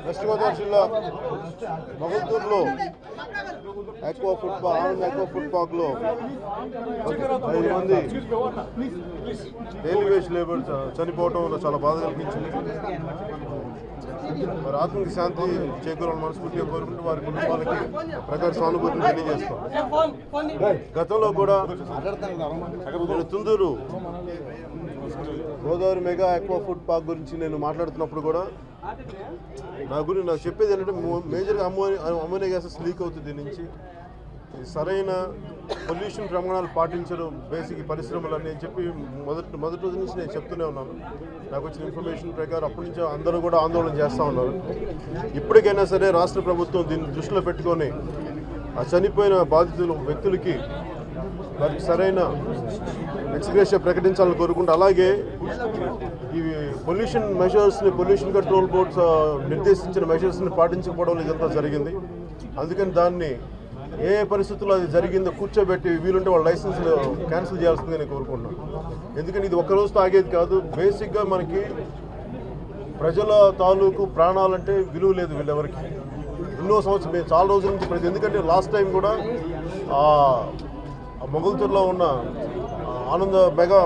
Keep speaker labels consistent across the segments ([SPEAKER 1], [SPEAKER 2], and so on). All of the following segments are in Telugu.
[SPEAKER 1] వెస్ట్ గోదావరి జిల్లా మొగల్తూరులో aqua food park Anand aqua food park లో 5 మంది డైలీ వేజ్ లేబర్ చనిపోవడం చాలా బాధ కలిగించింది. వారి ఆత్మకి శాంతి చేకూరాలని మనస్ఫూర్తిగా కోరుకుంటూ వారి కుటుంబాలకి ప్రకార సానుభూతిని తెలియజేస్తాం. గతంలో కూడా నేను Tundurru Godavari mega aqua food park గురించి నేను మాట్లాడుతున్నప్పుడు కూడా నాకు చెప్పేది ఏంటంటే మేజర్గా అమ్మోనియా గ్యాసెస్ లీక్ అవుతుంది దీని నుంచి. సరైన పొల్యూషన్ ప్రమాణాలు పాటించడం బేసిక్ పరిశ్రమలు అని చెప్పి మొదటి రోజు నుంచి నేను చెప్తూనే ఉన్నాను. నాకు వచ్చిన ఇన్ఫర్మేషన్ ప్రకారం అప్పటి నుంచి అందరూ కూడా ఆందోళన చేస్తూ ఉన్నారు. ఇప్పటికైనా సరే రాష్ట్ర ప్రభుత్వం దీన్ని దృష్టిలో పెట్టుకొని ఆ చనిపోయిన బాధితుల వ్యక్తులకి వారికి సరైన ఎక్స్గ్రేషియా ప్రకటించాలని కోరుకుంటూ, అలాగే ఈ పొల్యూషన్ మెజర్స్ని పొల్యూషన్ కంట్రోల్ బోర్డ్స్ నిర్దేశించిన మెజర్స్ని పాటించకపోవడం ఇదంతా జరిగింది. అందుకని దాన్ని ఏ పరిస్థితుల్లో అది జరిగిందో కూర్చోబెట్టి వీలుంటే వాళ్ళ లైసెన్స్లు క్యాన్సిల్ చేయాల్సిందని నేను కోరుకుంటున్నాను. ఎందుకంటే ఇది ఒక్కరోజుతో ఆగేది కాదు. బేసిక్గా మనకి ప్రజల తాలూకు ప్రాణాలంటే విలువ లేదు వీళ్ళెవరికి. ఎన్నో సంవత్సరం మేము చాలా రోజుల నుంచి ఎందుకంటే లాస్ట్ టైం కూడా మొగల్తూరులో ఉన్న ఆనంద మెగా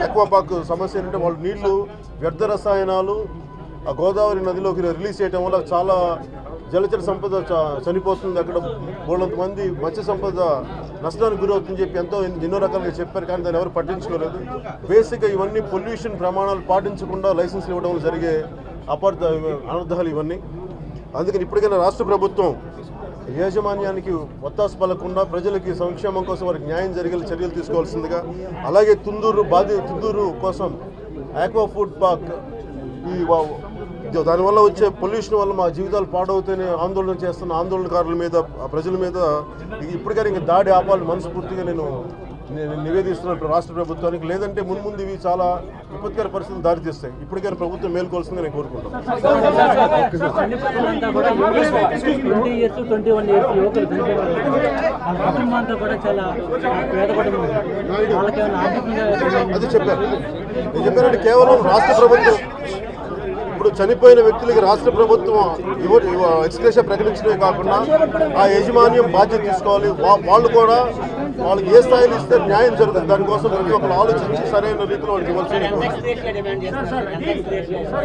[SPEAKER 1] ఆక్వా పార్క్ సమస్య ఏంటంటే వాళ్ళు నీళ్లు వ్యర్థ రసాయనాలు ఆ గోదావరి నదిలోకి రిలీజ్ చేయడం వల్ల చాలా జలచర సంపద చనిపోతుంది. అక్కడ బోళ్ళంత మంది మత్స్య సంపద నష్టానికి గురవుతుందని చెప్పి ఎన్నో రకాలుగా చెప్పారు, కానీ దాన్ని ఎవరు పట్టించుకోలేదు. బేసిక్గా ఇవన్నీ పొల్యూషన్ ప్రమాణాలు పాటించకుండా లైసెన్స్లు ఇవ్వడం జరిగే అనర్థాలు ఇవన్నీ. అందుకని ఇప్పటికైనా రాష్ట్ర ప్రభుత్వం యాజమాన్యానికి ఒత్తాసు పలకుండా ప్రజలకి సంక్షేమం కోసం వారికి న్యాయం జరిగేలా చర్యలు తీసుకోవాల్సిందిగా, అలాగే తుందూరు కోసం ఆక్వా ఫుడ్ పార్క్ దానివల్ల వచ్చే పొల్యూషన్ వల్ల మా జీవితాలు పాడవుతాయని ఆందోళన చేస్తున్న ఆందోళనకారుల మీద ప్రజల మీద ఇప్పటికైనా ఇంకా దాడి ఆపాలని మనస్ఫూర్తిగా నేను నివేదిస్తున్నాను రాష్ట్ర ప్రభుత్వానికి. లేదంటే మున్ముందు ఇవి చాలా విపత్కర పరిస్థితులు దారితీస్తాయి. ఇప్పటికైనా ప్రభుత్వం మేల్కోవాల్సిందిగా నేను కోరుకుంటాను. అది చెప్పారు. నేను చెప్పానంటే కేవలం రాష్ట్ర ప్రభుత్వం ఇప్పుడు చనిపోయిన వ్యక్తులకి రాష్ట్ర ప్రభుత్వం ఎక్స్గ్రేషియా ప్రకటించడమే కాకుండా ఆ యాజమాన్యం బాధ్యత తీసుకోవాలి. వాళ్ళు కూడా వాళ్ళకి ఏ స్థాయిలో ఇస్తే న్యాయం జరుగుతుంది దానికోసం ప్రతి ఒక్కరు ఆలోచించి సరైన రీతిలో వాళ్ళకి ఇవ్వాల్సింది.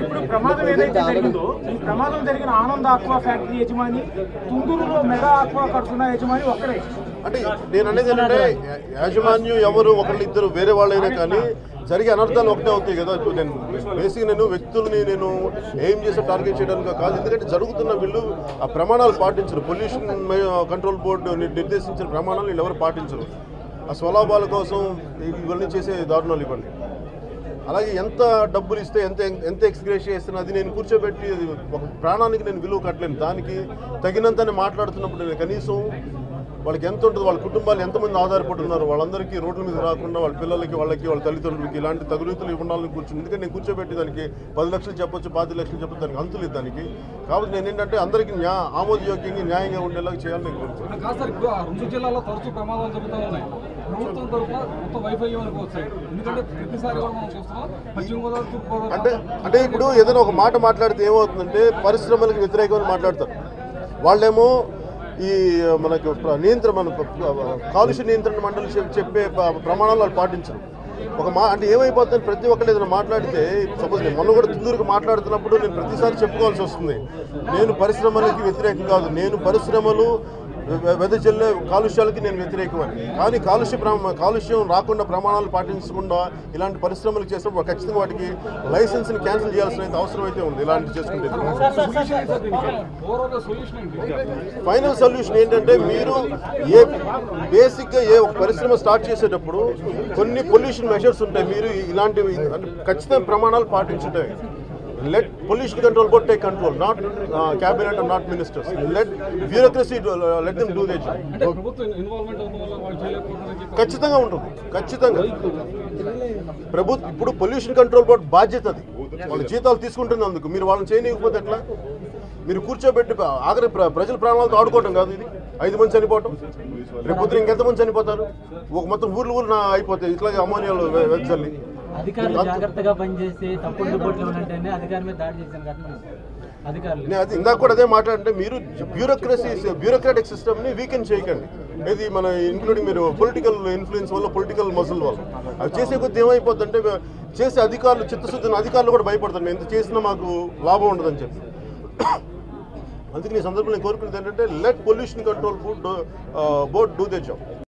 [SPEAKER 2] ఇప్పుడు ప్రమాదం ఏదైతే జరిగిందో ఈ ప్రమాదం జరిగిన ఆనంద్ ఆక్వా ఫ్యాక్టరీ యజమాని, తుందూరులో మెగా ఆక్వా కడుతున్న యజమాని ఒక్కరే.
[SPEAKER 1] అంటే నేను అనేది ఏంటంటే యాజమాన్యం ఎవరు ఒకళ్ళిద్దరు వేరే వాళ్ళైనా కానీ జరిగే అనర్థాలు ఒకటే అవుతాయి కదా. ఇప్పుడు నేను వ్యక్తుల్ని నేను ఏం చేసే టార్గెట్ చేయడానికి కాదు. ఎందుకంటే జరుగుతున్న వీళ్ళు ఆ ప్రమాణాలు పాటించరు. పొల్యూషన్ కంట్రోల్ బోర్డు నిర్దేశించిన ప్రమాణాలు వీళ్ళు ఎవరు పాటించరు. ఆ స్వలాభాల కోసం ఇవన్నీ చేసే దారుణాలు ఇవ్వండి. అలాగే ఎంత డబ్బులు ఇస్తే ఎంత ఎక్స్గ్రేషియా ఇస్తున్నా అది నేను కూర్చోబెట్టి ఒక ప్రాణానికి నేను విలువ కట్టలేను. దానికి తగినంతనే మాట్లాడుతున్నప్పుడు నేను కనీసం వాళ్ళకి ఎంత ఉంటుంది, వాళ్ళ కుటుంబాలు ఎంతమంది ఆధారపడి ఉన్నారు, వాళ్ళందరికీ రోడ్ల మీద రాకుండా వాళ్ళ పిల్లలకి వాళ్ళ తల్లిదండ్రులకి ఇలాంటి తగులుతులు ఉండాలని కూర్చుని. ఎందుకంటే నేను కూర్చోబెట్టి దానికి 10 లక్షలు చెప్పొచ్చు, 5 లక్షలు చెప్పొచ్చు, దానికి అంతులేదు దానికి. కాబట్టి నేను ఏంటంటే అందరికీ ఆమోదయోగ్యంగా న్యాయంగా ఉండేలాగా చేయాలని నేను కోరుతున్నాను.
[SPEAKER 3] జిల్లాలో తరచూ ప్రమాదాలు జరుగుతూ ఉన్నాయి. ప్రభుత్వం తరఫున మొత్తం వైఫల్యం అనుకోవచ్చు. ఎందుకంటే ప్రతిసారి కూడా మనం చూస్తున్నాం
[SPEAKER 1] అంటే ఇప్పుడు ఏదైనా ఒక మాట మాట్లాడితే ఏమవుతుందంటే పరిశ్రమలకు వ్యతిరేకమని మాట్లాడతారు. వాళ్ళేమో ఈ మనకు కాలుష్య నియంత్రణ మండలి చెప్పే ప్రమాణాలు వాళ్ళు పాటించరు. అంటే ఏమైపోతుంది, ప్రతి ఒక్కరు ఏదైనా మాట్లాడితే సపోజ్ నేను మొన్న కూడా తుందూరుకు మాట్లాడుతున్నప్పుడు నేను ప్రతిసారి చెప్పుకోవాల్సి వస్తుంది. నేను పరిశ్రమలకి వ్యతిరేకం కాదు, నేను పరిశ్రమలు వెదజల్లే కాలుష్యాలకి నేను వ్యతిరేకమని. కానీ కాలుష్యం రాకుండా ప్రమాణాలు పాటించకుండా ఇలాంటి పరిశ్రమలు చేసినప్పుడు ఖచ్చితంగా వాటికి లైసెన్స్ని క్యాన్సిల్ చేయాల్సిన అవసరం అయితే ఉంది. ఇలాంటి చేసుకుంటే ఫైనల్ సొల్యూషన్ ఏంటంటే మీరు బేసిక్గా ఒక పరిశ్రమ స్టార్ట్ చేసేటప్పుడు కొన్ని పొల్యూషన్ మెజర్స్ ఉంటాయి. మీరు ఇలాంటివి ఖచ్చితంగా ప్రమాణాలు పాటించుంటాయి. Let pollution control board take control, not cabinet or not ministers. Let bureaucracy let them do their job. ఖచ్చితంగా ఉంటుంది. ఖచ్చితంగా ఇప్పుడు పొల్యూషన్ కంట్రోల్ బోర్డ్ బాధ్యత అది. వాళ్ళ జీతాలు తీసుకుంటుంది. అందుకు మీరు వాళ్ళని చేయనివ్వకపోతే ఎట్లా? మీరు కూర్చోబెట్టి ఆఖరి ప్రజల ప్రాణాలతో ఆడుకోవటం కాదు ఇది. 5 మంది చనిపోవటం, రేపు పొద్దున ఇంకెంతమంది చనిపోతారు? ఒక మొత్తం ఊర్లు అయిపోతాయి ఇట్లాగే అమోనియాలు వెచ్చల్లి.
[SPEAKER 4] అధికారులు జాగ్రత్తగా పనిచేసి తప్పుడు రిపోర్ట్లు ఉన్నట్టేనే అధికారి మీద దాడి చేసిన ఘటన అధికారులు.
[SPEAKER 1] నేను అది ఇందాక కూడా అదే మాట్లాడంటే, మీరు బ్యూరోక్రాటిక్ సిస్టమ్ని వీకెన్ చేయకండి. ఇది మన ఇంక్లూడింగ్ మీరు పొలిటికల్ ఇన్ఫ్లుయెన్స్ వల్ల, పొలిటికల్ మజిల్ వల్ల అవి చేసే కొద్ది ఏమైపోద్ది అంటే, చేసే అధికారులు చిత్తశుద్ధిన అధికారులు కూడా భయపడతారు, మేము ఎంత చేసినా మాకు లాభం ఉండదని చెప్పి. అందుకని ఈ సందర్భంలో నేను కోరుకునేది ఏంటంటే, let pollution control board do they job.